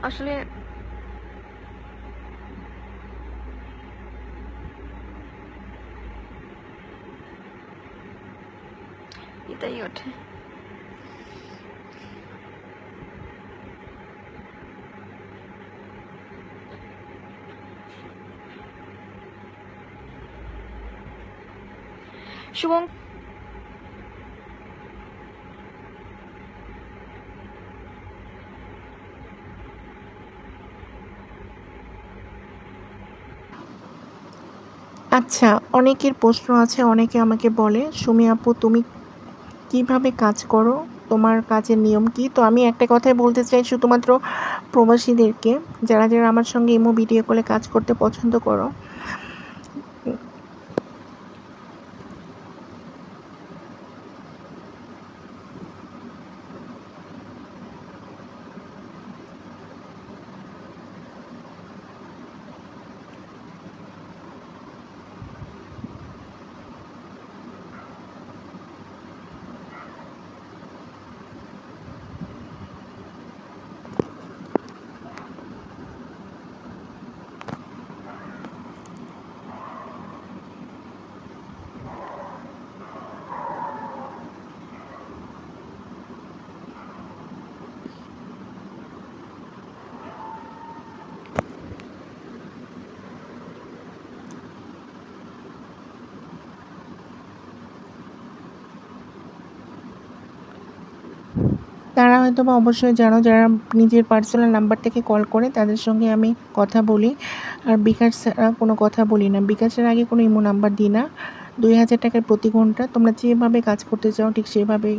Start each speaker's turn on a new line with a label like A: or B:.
A: আসলে এটাই ওঠে। শুভম,
B: আচ্ছা, অনেকের প্রশ্ন আছে, অনেকে আমাকে বলে, সুমি আপু তুমি কিভাবে কাজ করো? তোমার কাজের নিয়ম কি? তো আমি একটা কথাই বলতে চাই শুধুমাত্র প্রবাসীদেরকে, যারা যারা আমার সঙ্গে ইমো ভিডিও কলে কাজ করতে পছন্দ করো, তারা হয়তোবা অবশ্যই জানো, যারা নিজের পার্সোনাল নাম্বার থেকে কল করে তাদের সঙ্গে আমি কথা বলি। আর বিকাশ ছাড়া কোনো কথা বলি না, বিকাশের আগে কোনো ইমো নাম্বার দিই না। 2000 টাকায় প্রতি ঘন্টা, তোমরা যেভাবে কাজ করতে চাও ঠিক সেভাবেই